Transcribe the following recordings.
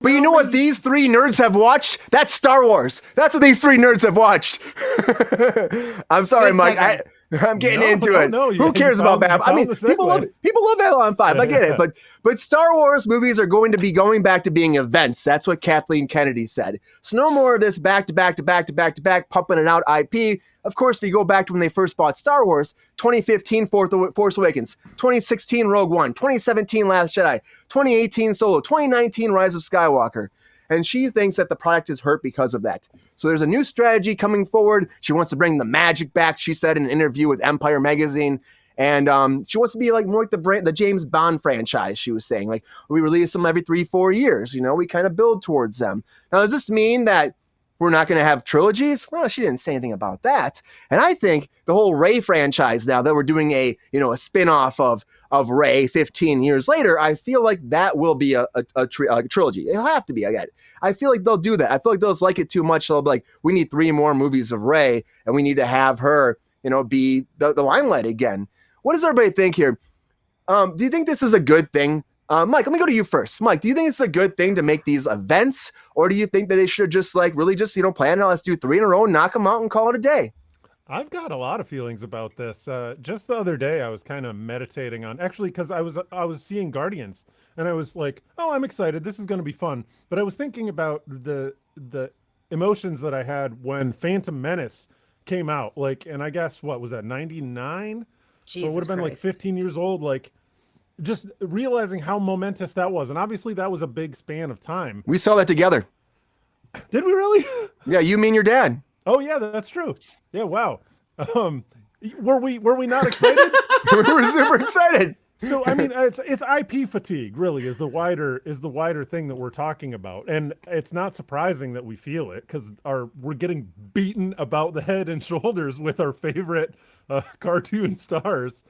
But you know what these three nerds have watched? That's Star Wars. That's what these three nerds have watched. I'm sorry, Mike. I'm getting into it. Who cares about Babylon? I mean, people love Babylon 5. I get it. But Star Wars movies are going to be going back to being events. That's what Kathleen Kennedy said. So no more of this back to back to back to back to back, pumping it out IP. Of course, if you go back to when they first bought Star Wars, 2015 Force Awakens, 2016 Rogue One, 2017 Last Jedi, 2018 Solo, 2019 Rise of Skywalker. And she thinks that the product is hurt because of that. So there's a new strategy coming forward. She wants to bring the magic back, she said in an interview with Empire Magazine. And she wants to be like more like the James Bond franchise, she was saying. Like, we release them every 3-4 years. You know, we kind of build towards them. Now, does this mean that we're not going to have trilogies? Well, she didn't say anything about that. And I think the whole Rey franchise now that we're doing a spin-off of Rey 15 years later, I feel like that will be a trilogy. It'll have to be. I feel like they'll do that. I feel like they'll like it too much. They'll be like, we need 3 more movies of Rey, and we need to have her, be the limelight again. What does everybody think here? Do you think this is a good thing? Mike, let me go to you first. Mike, do you think it's a good thing to make these events, or do you think that they should just really plan it? Let's do 3 in a row, knock them out, and call it a day? I've got a lot of feelings about this. Just the other day, I was kind of meditating on, actually, because I was seeing Guardians, and I was like, oh, I'm excited. This is going to be fun. But I was thinking about the emotions that I had when Phantom Menace came out. And I guess, what was that, 99? So it would have been Christ. 15 years old. Just realizing how momentous that was. And obviously that was a big span of time. We saw that together. Did we really? Yeah, you mean your dad. Oh yeah, that's true. Yeah, wow. Were we not excited? We were super excited. So I mean, it's IP fatigue really is the wider thing that we're talking about. And it's not surprising that we feel it because we're getting beaten about the head and shoulders with our favorite cartoon stars.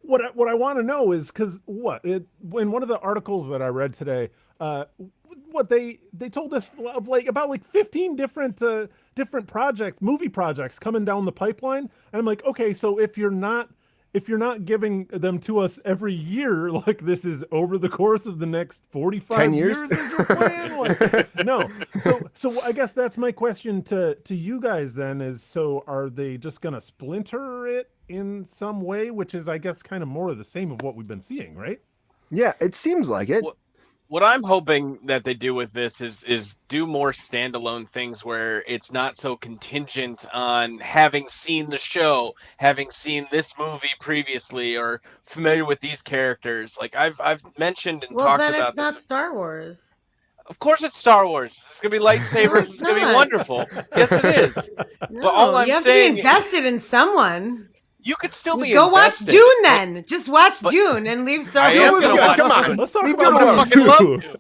What I want to know is because in one of the articles that I read today, what they told us of about 15 different movie projects coming down the pipeline, and I'm like, okay, so if you're not giving them to us every year, this is over the course of the next 45 10 years is your plan? No. So I guess that's my question to you guys then is, so are they just going to splinter it in some way, which is, I guess, kind of more of the same of what we've been seeing, right? Yeah, it seems like it. What I'm hoping that they do with this is do more standalone things where it's not so contingent on having seen the show, having seen this movie previously, or familiar with these characters. I've mentioned and talked about this. Well, then it's not Star Wars. Of course it's Star Wars. It's going to be lightsabers. It's going to be wonderful. Yes, it is. No, but all I'm you have saying to be invested in someone. You could still be Go invested. watch Dune then. Just watch Dune and leave Star I Wars. am gonna watch Come on. Dune. Let's talk Leave about Dune alone. I fucking love Dune.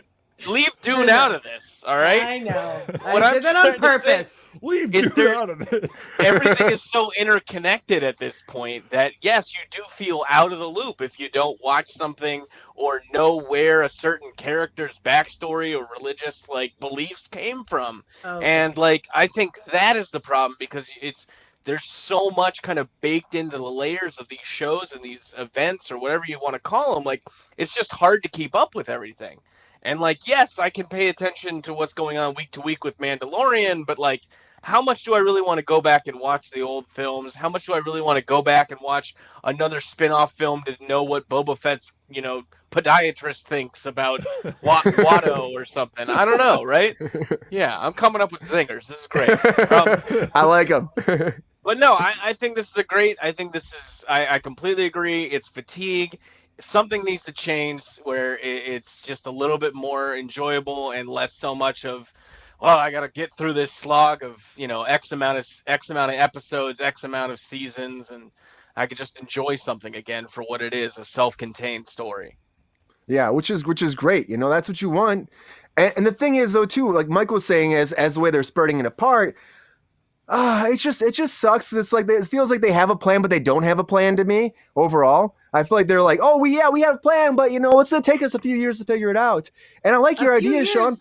Leave Dune out of this, all right? I know. What I I'm did that on trying to purpose. Leave Dune out of this. Everything is so interconnected at this point that, yes, you do feel out of the loop if you don't watch something or know where a certain character's backstory or religious beliefs came from. Okay. And I think that is the problem because there's so much kind of baked into the layers of these shows and these events or whatever you want to call them. It's just hard to keep up with everything. And yes, I can pay attention to what's going on week to week with Mandalorian, but how much do I really want to go back and watch the old films? How much do I really want to go back and watch another spin-off film to know what Boba Fett's, podiatrist thinks about Watto or something? I don't know, right? Yeah, I'm coming up with zingers. This is great. I like them. But no, I think this is I completely agree. It's fatigue. Something needs to change where it's just a little bit more enjoyable and less so much of, well, I got to get through this slog of, X amount of episodes, X amount of seasons, and I could just enjoy something again for what it is, a self-contained story. Yeah, which is great. That's what you want. And the thing is, though, too, like Mike was saying, as the way they're spreading it apart, it just sucks. It's it feels like they have a plan, but they don't have a plan to me overall. I feel like they're like, oh, we have a plan, but it's going to take us a few years to figure it out. And I like your idea, Sean.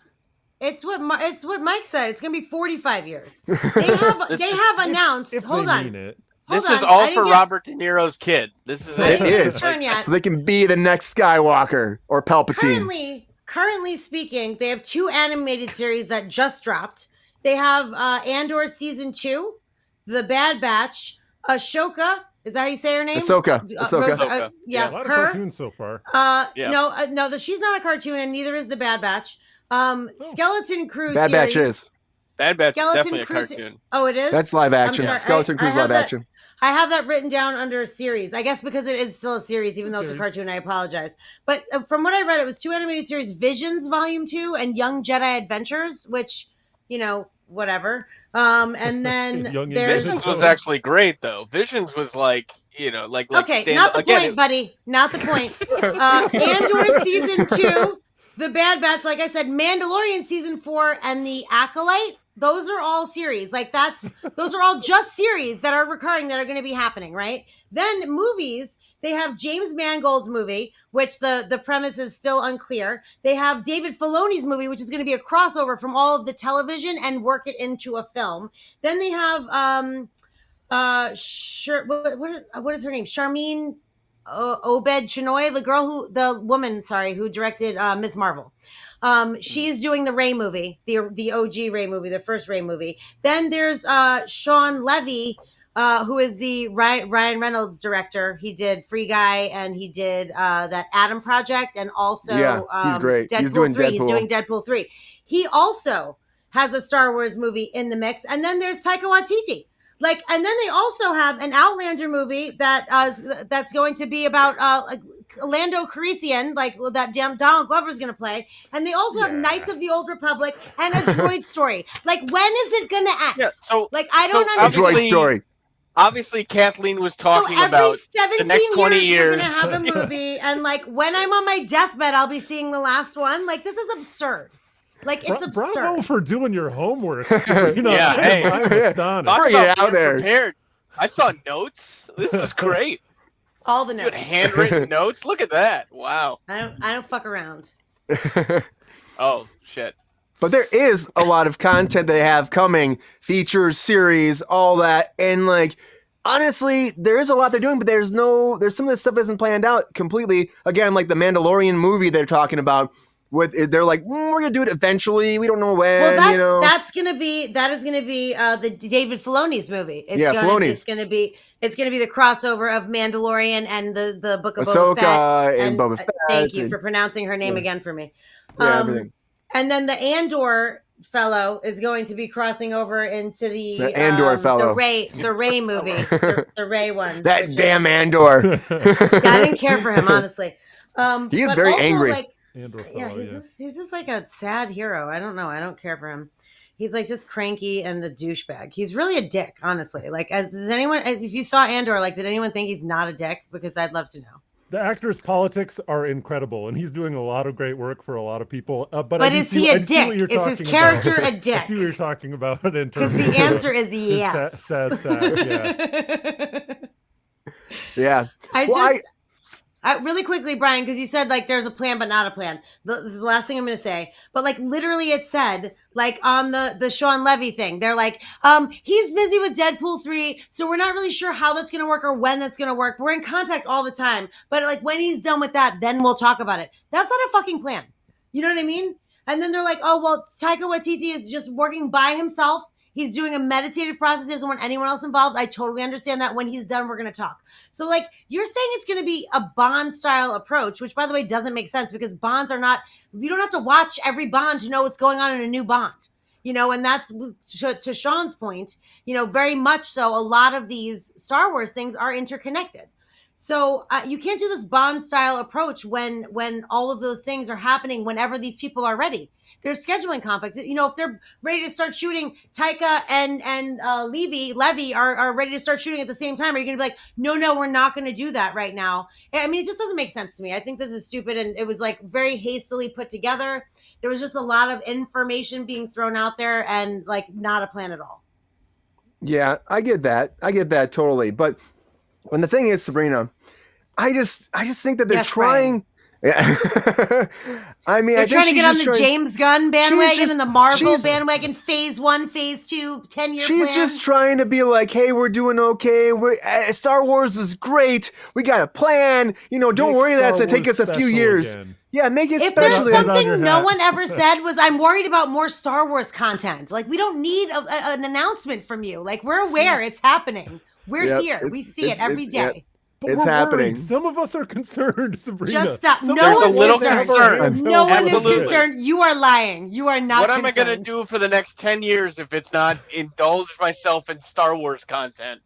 It's what Mike said. It's going to be 45 years. They have announced. Hold on. This is all for Robert De Niro's kid. This is it. It is. So they can be the next Skywalker or Palpatine. currently speaking, they have 2 animated series that just dropped. They have Andor season 2, The Bad Batch, Ashoka. Is that how you say her name? Ahsoka. Yeah, a lot her. of cartoons so far. No, she's not a cartoon, and neither is The Bad Batch. Skeleton Crew Bad series. Batch is. Bad Batch is Skeleton definitely a Crew cartoon. Oh, it is? That's live action. I'm sorry. Skeleton Crew's live action. I have that written down under a series. I guess because it is still a series, even though it's a cartoon. I apologize. But from what I read, it was 2 animated series: Visions Volume 2 and Young Jedi Adventures, which, whatever. And then Visions was actually great, though. Visions was like okay, not the point, buddy. Not the point. Andor season 2, The Bad Batch, like I said, Mandalorian season 4, and The Acolyte. Those are all series. Those are all just series that are recurring that are going to be happening, right? Then movies, they have James Mangold's movie, which the premise is still unclear. They have David Filoni's movie, which is going to be a crossover from all of the television and work it into a film. Then they have what is her name? Charmin Obed Chinoy, the woman who directed Ms. Marvel. She's doing the Rey movie, the OG Rey movie, the first Rey movie. Then there's Sean Levy, who is the Ryan Reynolds director. He did Free Guy, and he did that Adam Project, and also he's great. Deadpool He's doing 3. Deadpool. He's doing Deadpool 3. He also has a Star Wars movie in the mix. And then there's Taika Waititi. And then they also have an Outlander movie that's going to be about Lando Calrissian, that Donald Glover's going to play. And they also have Knights of the Old Republic and a droid story. When is it going to end? Yeah, so I don't understand. A droid story. Obviously, Kathleen was talking about the next 20 years. We're going to have a movie. And when I'm on my deathbed, I'll be seeing the last one. This is absurd. It's absurd. Bravo for doing your homework. Hey, I'm astonished. Bring it out there. Prepared. I saw notes. This is great. All the notes. Good handwritten notes. Look at that. Wow. I don't fuck around. Oh shit. But there is a lot of content they have coming, features, series, all that, and honestly, there is a lot they're doing, but there's some of this stuff isn't planned out completely. Again, the Mandalorian movie they're talking about. They're we're gonna do it eventually. We don't know when. Well, that is gonna be the David Filoni's movie. Filoni's. It's gonna be the crossover of Mandalorian and the Book of Ahsoka Boba Fett. and Boba Fett. Thank you for pronouncing her name again for me. Everything. And then the Andor fellow is going to be crossing over into the Andor fellow, the Rey movie, the Rey one. That damn Andor. I didn't care for him, honestly. He is very angry. He's just a sad hero. I don't know. I don't care for him. He's just cranky and a douchebag. He's really a dick, honestly. Does anyone, if you saw Andor, did anyone think he's not a dick? Because I'd love to know. The actor's politics are incredible, and he's doing a lot of great work for a lot of people. But is he a dick? Is his character a dick? I see what you're talking about. Because the answer is yes. Sad, yeah. Yeah. Really quickly, Brian, because you said there's a plan but not a plan. This is the last thing I'm going to say. But literally it said on the Sean Levy thing, they're he's busy with Deadpool 3, so we're not really sure how that's going to work or when that's going to work. We're in contact all the time. But when he's done with that, then we'll talk about it. That's not a fucking plan. You know what I mean? And then they're Taika Waititi is just working by himself. He's doing a meditative process. He doesn't want anyone else involved. I totally understand that. When he's done, we're going to talk. So, you're saying it's going to be a Bond-style approach, which, by the way, doesn't make sense because Bonds are not – you don't have to watch every Bond to know what's going on in a new Bond. And that's to Sean's point, very much so. A lot of these Star Wars things are interconnected. So you can't do this Bond-style approach when all of those things are happening whenever these people are ready. There's scheduling conflict. If they're ready to start shooting, Taika and Levy are ready to start shooting at the same time. Are you going to be no, we're not going to do that right now? I mean, it just doesn't make sense to me. I think this is stupid, and it was very hastily put together. There was just a lot of information being thrown out there and not a plan at all. Yeah, I get that. I get that totally. But when the thing is, Sabrina, I just think that they're trying. Brian. Yeah. I mean, they're trying to get on the James Gunn bandwagon and the Marvel bandwagon, phase 1, phase 2, 10-year plan. She's just trying to be hey, we're doing okay. Star Wars is great. We got a plan. Don't worry, that's going to take us a few years. Yeah, make it If there's special. something no one ever said was, I'm worried about more Star Wars content. Like, we don't need an announcement from you. Like, we're aware it's happening. We're here. We see it every day. But it's we're happening. Worried. Some of us are concerned, Sabrina. Just stop. No one's concerned. No one is concerned. You are lying. You are not. What am I gonna do for the next 10 years if it's not indulge myself in Star Wars content?